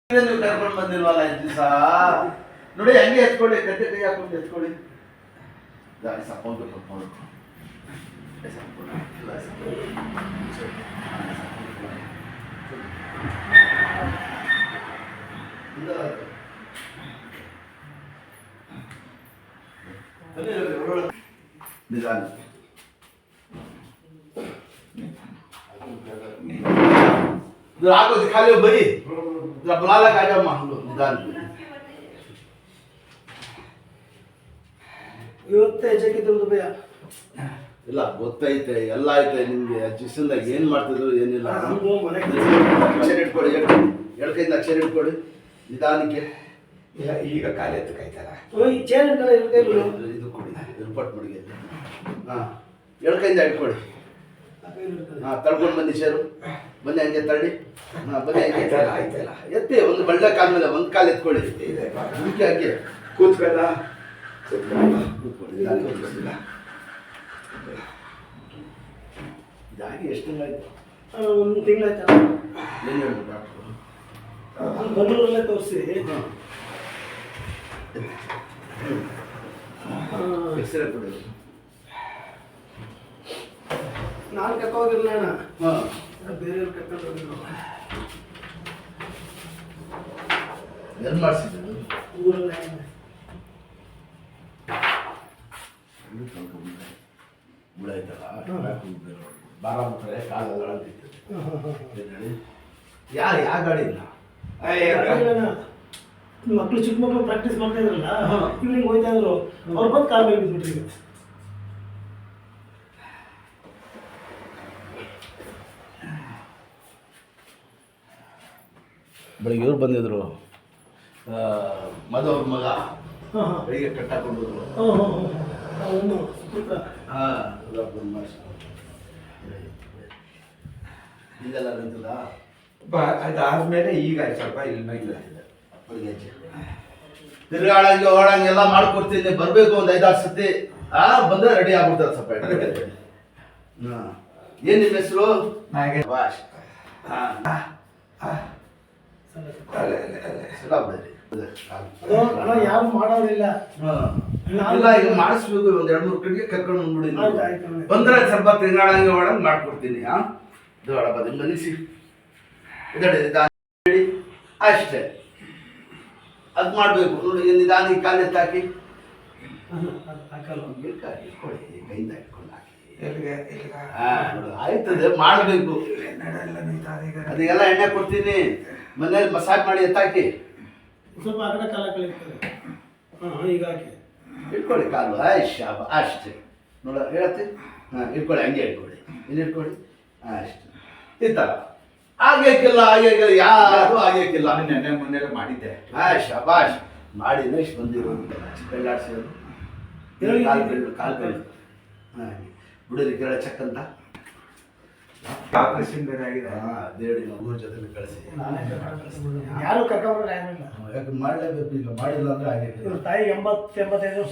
ನೀವು ಕರ್ಕೊಂಡು ಬಂದಿಲ್ವಲ್ಲ ಈ ದಿವಸ ನೋಡಿ ಹಂಗೆ ಎತ್ಕೊಳ್ಳಿ ಕಟ್ಟೆ ಕೈ ಹಾಕೊಂಡು ಎತ್ಕೊಳ್ಳಿ ಗಾಡಿ ಸಪ್ಪೋದು ಕಪ್ಕೊಂಡು ನಿಧಾನ आगो दिखा लो भाई बुला लगा जाओ मान लो निदान ಇವತ್ತು ಹೆಜ್ಜೆಗಿದ್ದು ಭಯ ಇಲ್ಲ ಗೊತ್ತೈತೆ ಎಲ್ಲ ಐತೆ ನಿಮ್ಗೆ ಜಿಸಲ್ದಾಗ ಏನು ಮಾಡ್ತಿದ್ರು ಏನಿಲ್ಲ ಅಕ್ಷರ ಇಟ್ಕೊಡಿ ಎಳ್ಕೈಯಿಂದ ಅಕ್ಷರ ಇಟ್ಕೊಡಿ ನಿಧಾನಕ್ಕೆ ಈಗ ಕಾಲ ಎತ್ತು ಕಾಯ್ತಾರ ಚೇರ್ ಇದು ಕೊಡಿ ರಿಪೋರ್ಟ್ ಮಾಡಿ ಹಾಂ ಎಳ್ಕೈಯಿಂದ ಇಟ್ಕೊಡಿ ಹಾಂ ತಳ್ಕೊಂಡು ಬನ್ನಿ ಸೇರು ಬನ್ನಿ ಹಂಗೆ ತಳ್ಳಿ ಹಾಂ ಬನ್ನಿ ಹಂಗೆ ಆಯ್ತಲ್ಲ ಎತ್ತಿ ಒಂದು ಬಳ್ಳೆ ಕಾಲ ಮೇಲೆ ಒಂದು ಕಾಲು ಎತ್ಕೊಳ್ಳಿ ಹುಡುಕಿ ಹಾಕಿ ಕೂತ್ಕೊಳ್ಳ ಇದಾಗಿ ಎಷ್ಟು ತಿಂಗಳಾಯ್ತು ಒಂದು ತಿಂಗಳಾಯ್ತಲ್ಲ ಏನು ಹೇಳ್ಬೋದು ಡಾಕ್ಟ್ರು ಬೆಂಗಳೂರಲ್ಲೇ ತೋರಿಸಿ ಎಕ್ಸ್ರೇ ಕೊಡಿ ನಾನು ಕರ್ಕೋಗಿರಲಿಲ್ಲ ಅಣ್ಣ ಹಾಂ ಬೇರೆಯವ್ರು ಕರ್ಕೊಂಡು ಹೋಗಿದ್ರು ಎಲ್ಲಿ ಮಾಡಿಸಿದ್ದು ಊರಲ್ಲೇ ಮುಳ ಐತಲ್ಲ ಬಾರ ಮುಟ್ರೆ ಕಾಲೆಲ್ಲ ಯಾರು ಯಾವ ಗಾಡಿ ಇಲ್ಲ ಮಕ್ಕಳು ಚಿಕ್ಕ ಮಕ್ಕಳು ಪ್ರಾಕ್ಟೀಸ್ ಮಾಡ್ತಾ ಇದ್ರಲ್ಲ ಇವ್ರಿಗೆ ಹೋಯ್ತಾ ಇದ್ರು ಅವ್ರು ಬಂದು ಕಾಲ್ ಮೇಲೆ ಬಿದ್ಬಿಟ್ರಿ ಈಗ ಬೆಳಿಗ್ಗೆ ಇವ್ರು ಬಂದಿದ್ರು ಮಧು ಅವ್ರ ಮಗ ಕೈಗೆ ಕಟ್ಟಾಕೊಂಡ್ರು ಇದೆಲ್ಲ ನಿಂತದ ಅದಾದ್ಮೇಲೆ ಈಗ ಸ್ವಲ್ಪ ಇಲ್ಲ ಅಪ್ಪಳಿಗೆ ತಿರ್ಗಾಳಂಗೆ ಓಡಂಗೆಲ್ಲ ಮಾಡ್ಕೊಡ್ತೀನಿ ಬರಬೇಕು ಒಂದು 5-6 ಸತಿ ಬಂದ್ರೆ ರೆಡಿ ಆಗ್ಬಿಡ್ತಾರೆ ಸ್ವಲ್ಪ ಹಾಂ ಏನು ನಿಮ್ಮ ಹೆಸರು ವಾಶ್ ಯಾರು ಮಾಡೋರಿಲ್ಲ ಇಲ್ಲ ಈಗ ಮಾಡಿಸ್ಬೇಕು ಒಂದು 2-3 ಕಡೆಗೆ ಕರ್ಕೊಂಡು ಬಂದ್ಬಿಡಿ ಬಂದ್ರೆ ಸ್ವಲ್ಪ ತಿಂಗಳಂಗೆ ಒಳಗೆ ಮಾಡ್ಕೊಡ್ತೀನಿ ಇದು ಒಳಗೆ ಮನಿಸಿ ಹೇಳಿ ಅಷ್ಟೇ ಅದು ಮಾಡಬೇಕು ನೋಡಿ ನಿಧಾನ ಕಾಲು ಎತ್ತಾಕಿ ಇಟ್ಕೊಳ್ಳಿ ಕೈಯಿಂದ ಇಟ್ಕೊಂಡು ಹಾಕಿ ಆಯ್ತದೆ ಮಾಡಬೇಕು ಅದಕ್ಕೆಲ್ಲ ಎಣ್ಣೆ ಕೊಡ್ತೀನಿ ಮನೇಲಿ ಮಸಾಜ್ ಮಾಡಿ ಎತ್ತಾಕಿ ಸ್ವಲ್ಪ ಆ ಕಡೆ ಕಾಲ ಕಳಿತಾರೆ ಈಗ ಹಾಕಿ ಇಟ್ಕೊಳ್ಳಿ ಕಾಲು ಶಾಬ ಅಷ್ಟೇ ನೋಡ ಹೇಳ್ತಿ ಇಟ್ಕೊಳ್ಳಿ ಹಂಗೆ ಇಟ್ಕೊಳ್ಳಿ ಇನ್ನು ಇಟ್ಕೊಳ್ಳಿ ಅಷ್ಟೇ ಈ ಥರ ಆಗೇಕಿಲ್ಲ ಯಾರು ಆಗೇಕಿಲ್ಲ ನೆನ್ನೆ ಮೊನ್ನೆ ಮಾಡಿದ್ದೆ ಶಾಬಾಷ್ ಮಾಡಿ ನೆಕ್ಸ್ಟ್ ಬಂದಿರೋ ಬೆಳ್ಳಾಡ್ಸಿರೋದು ಕಾಲು ಬೆಳ್ಳು ಬಿಡೋದು ಕೇಳ ಚೆಕ್ ಅಂತ ಆಪರೇಷನ್ ಬೇರೆ ಆಗಿದೆ ದೇಡಿ ಊರ ಜೊತೆ ಕಳಿಸಿ ಯಾರು ಕರ್ಕೊಂಡ್ರೆ ಯಾಕೆ ಮಾಡಲೇಬೇಕು ಈಗ ಮಾಡಿಲ್ಲ ಅಂದ್ರೆ ಹಾಗೆ ತಾಯಿ 80-85 ವರ್ಷ